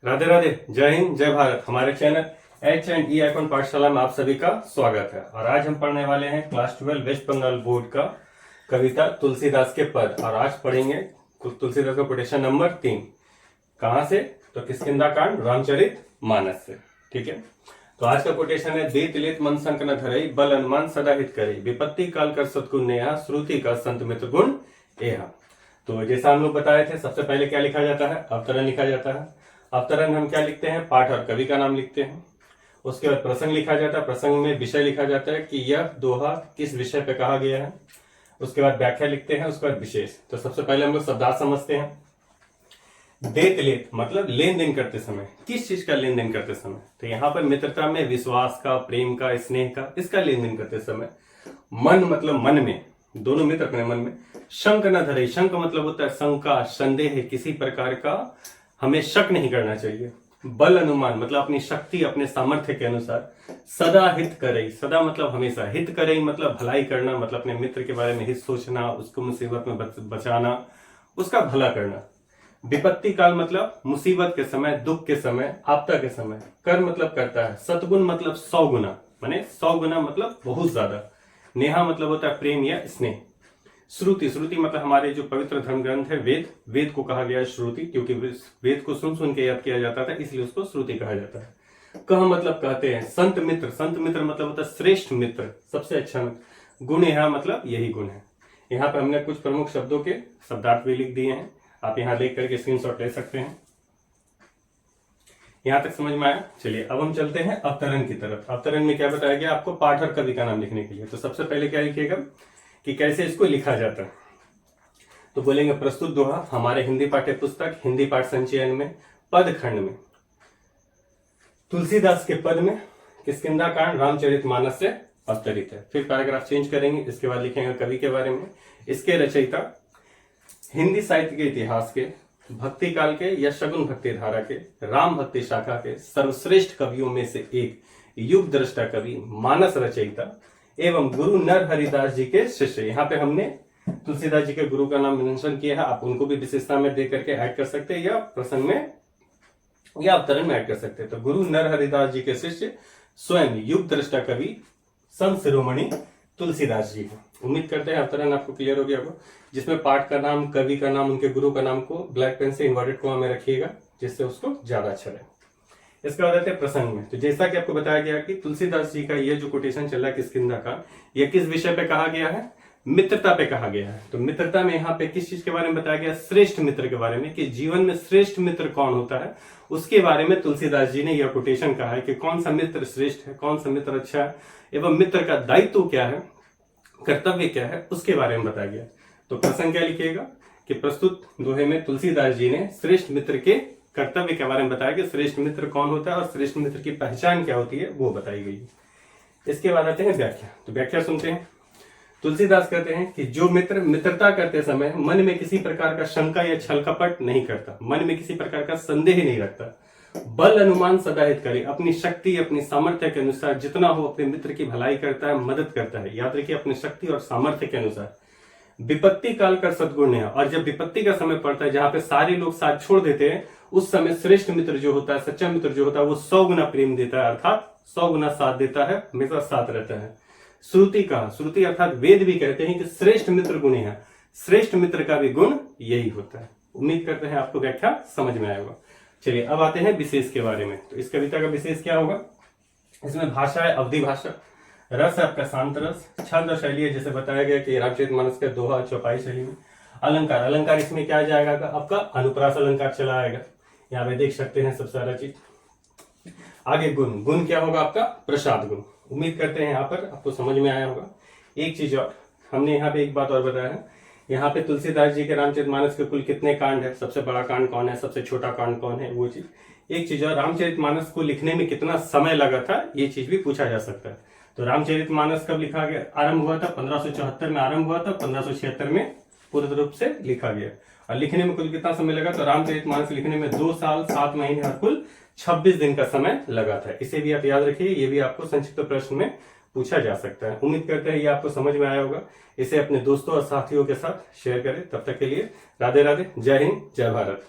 राधे राधे, जय हिंद, जय भारत। हमारे चैनल H&E अकाउंट पाठशाला में आप सभी का स्वागत है। और आज हम पढ़ने वाले हैं क्लास 12 वेस्ट बंगाल बोर्ड का कविता तुलसीदास के पद। और आज पढ़ेंगे तुलसीदास का कोटेशन नंबर 3। कहां से? तो किष्किंधा कांड रामचरित मानस से। ठीक है, तो आज का कोटेशन है, देत लेत मन संक न धरई, बल अनुमान सदा हित करई, विपत्ति काल कर सतगुण नेहा, श्रुति का संत मित्र गुण एहा। तो जैसा हम लोग बताए थे, सबसे पहले क्या लिखा जाता है? अवतरण लिखा जाता है। अवतरण हम क्या लिखते हैं? पाठ और कवि का नाम लिखते हैं। उसके बाद प्रसंग लिखा जाता है। प्रसंग में विषय लिखा जाता है कि यह दोहा किस विषय पे कहा गया है। उसके बाद व्याख्या लिखते हैं। उसके बाद विशेष। तो सबसे पहले हम लोग शब्दार्थ समझते हैं। देत लेत मतलब लेन देन करते समय। किस चीज का लेन देन करते समय? तो यहाँ पर मित्रता में विश्वास का, प्रेम का, स्नेह का, इसका लेन देन करते समय। मन मतलब मन में, दोनों मित्र अपने मन में। शंक न धरे, शंक मतलब होता है शंका, संदेह, किसी प्रकार का हमें शक नहीं करना चाहिए। बल अनुमान मतलब अपनी शक्ति, अपने सामर्थ्य के अनुसार। सदा हित करई, सदा मतलब हमेशा, हित करई मतलब भलाई करना, मतलब अपने मित्र के बारे में हित सोचना, उसको मुसीबत में बचाना, उसका भला करना। विपत्ति काल मतलब मुसीबत के समय, दुख के समय, आपदा के समय। कर मतलब करता है। सतगुण मतलब 100 गुना, माने 100 गुना मतलब बहुत ज्यादा। नेहा मतलब होता है प्रेम या स्नेह। श्रुति, श्रुति मतलब हमारे जो पवित्र धर्म ग्रंथ है वेद, वेद को कहा गया है श्रुति, क्योंकि वेद को सुन सुन के याद किया जाता था, इसलिए उसको श्रुति कहा जाता है। कह मतलब कहते हैं। संत मित्र, संत मित्र मतलब होता है श्रेष्ठ मित्र, सबसे अच्छा मित्र। गुण यहाँ मतलब यही गुण है। यहाँ पे हमने कुछ प्रमुख शब्दों के शब्दार्थ भी लिख दिए हैं, आप यहाँ देख करके स्क्रीनशॉट ले सकते हैं। यहाँ तक समझ में आया? चलिए अब हम चलते हैं अवतरण की तरफ। अवतरण में क्या बताया गया आपको? पाठ और कवि का नाम लिखने के लिए। तो सबसे पहले क्या लिखिएगा कि कैसे इसको लिखा जाता है। तो बोलेंगे प्रस्तुत दोहा हमारे हिंदी पाठ्य पुस्तक हिंदी पाठ संचयन में पद खंड में तुलसीदास के पद में किष्किंधा कांड रामचरित मानस से अवतरित है। फिर पैराग्राफ चेंज करेंगे, इसके बाद लिखेंगे कवि के बारे में। इसके रचयिता हिंदी साहित्य के इतिहास के, भक्ति काल के या शगुन भक्ति धारा के, राम भक्ति शाखा के सर्वश्रेष्ठ कवियों में से एक, युग दृष्टा कवि, मानस रचयिता एवं गुरु नर हरिदास जी के शिष्य। यहाँ पे हमने तुलसीदास जी के गुरु का नाम मेंशन किया है, आप उनको भी विशेषता में दे करके ऐड कर सकते हैं, या प्रसंग में या अवतरण में ऐड कर सकते हैं। तो गुरु नर हरिदास जी के शिष्य स्वयं युग दृष्टा कवि संत शिरोमणि तुलसीदास जी हैं। उम्मीद करते हैं अवतरण आपको क्लियर हो गया होगा, जिसमें पाठ का नाम, कवि का नाम, उनके गुरु का नाम को ब्लैक पेन से इन्वर्टेड कॉमा में रखिएगा, जिससे उसको ज्यादा अच्छा रहे। इसके बाद आते हैं प्रसंग में। तो जैसा कि आपको बताया गया कि तुलसीदास जी का ये जो कोटेशन चल रहा है किष्किंधा का, ये किस विषय पे कहा गया है? मित्रता पे कहा गया है। तो मित्रता में यहाँ पे किस चीज के बारे में बताया गया? श्रेष्ठ मित्र के बारे में, कि जीवन में श्रेष्ठ मित्र कौन होता है, उसके बारे में तुलसीदास जी ने यह कोटेशन कहा है कि कौन सा मित्र श्रेष्ठ है, कौन सा मित्र अच्छा है, एवं मित्र का दायित्व क्या है, कर्तव्य क्या है, उसके बारे में बताया गया। तो प्रसंग क्या लिखिएगा कि प्रस्तुत दोहे में तुलसीदास जी ने श्रेष्ठ मित्र के कर्तव्य के बारे में बताया कि श्रेष्ठ मित्र कौन होता है और श्रेष्ठ मित्र की पहचान क्या होती है, वो बताई गई। इसके बाद आते हैं व्याख्या। तो व्याख्या सुनते हैं। तुलसीदास कहते हैं कि जो मित्र मित्रता करते समय मन में किसी प्रकार का शंका या छल कपट नहीं करता, मन में किसी प्रकार का संदेह नहीं रखता, बल अनुमान सदा हित करे, अपनी शक्ति, अपनी सामर्थ्य के अनुसार जितना हो अपने मित्र की भलाई करता है, मदद करता है। याद रखिए, अपनी शक्ति और सामर्थ्य के अनुसार। विपत्ति काल कर सद्गुण है, और जब विपत्ति का समय पड़ता है, जहां पे सारे लोग साथ छोड़ देते हैं, उस समय श्रेष्ठ मित्र जो होता है, सच्चा मित्र जो होता है, वो 100 गुना प्रेम देता है, अर्थात 100 गुना साथ देता है, हमेशा साथ रहता है। श्रुति का, श्रुति अर्थात वेद भी कहते हैं कि श्रेष्ठ मित्र गुण है, श्रेष्ठ मित्र का भी गुण यही होता है। उम्मीद करते हैं आपको व्याख्या समझ में आया होगा। चलिए अब आते हैं विशेष के बारे में। तो इस कविता का विशेष क्या होगा? इसमें भाषा है अवधि भाषा, रस है आपका शांत रस, छंद शैली है जैसे बताया गया कि रामचरितमानस के दोहा चौपाई शैली में। अलंकार, अलंकार इसमें क्या जाएगा आपका? अनुप्रास अलंकार चला आएगा, यहाँ पे देख सकते हैं सब सारा चीज। आगे गुण, गुण क्या होगा आपका? प्रसाद गुण। उम्मीद करते हैं यहाँ पर आपको समझ में आया होगा। एक चीज और, हमने यहाँ पे एक बात और बताया है, यहाँ पे तुलसीदास जी के रामचरितमानस के कुल कितने कांड है, सबसे बड़ा कांड कौन है, सबसे छोटा कांड कौन है, वो चीज। एक चीज और, रामचरितमानस को लिखने में कितना समय लगा था, ये चीज भी पूछा जा सकता है। तो रामचरितमानस कब लिखा गया? आरंभ हुआ था 1574 में आरंभ हुआ था, 1576 में पूर्ण रूप से लिखा गया। और लिखने में कुल कितना समय लगा? तो रामचरितमानस लिखने में 2 साल 7 महीने और कुल 26 दिन का समय लगा था। इसे भी आप याद रखिए, ये भी आपको संक्षिप्त प्रश्न में पूछा जा सकता है। उम्मीद करते हैं ये आपको समझ में आया होगा। इसे अपने दोस्तों और साथियों के साथ शेयर करें। तब तक के लिए राधे राधे, जय हिंद, जय भारत।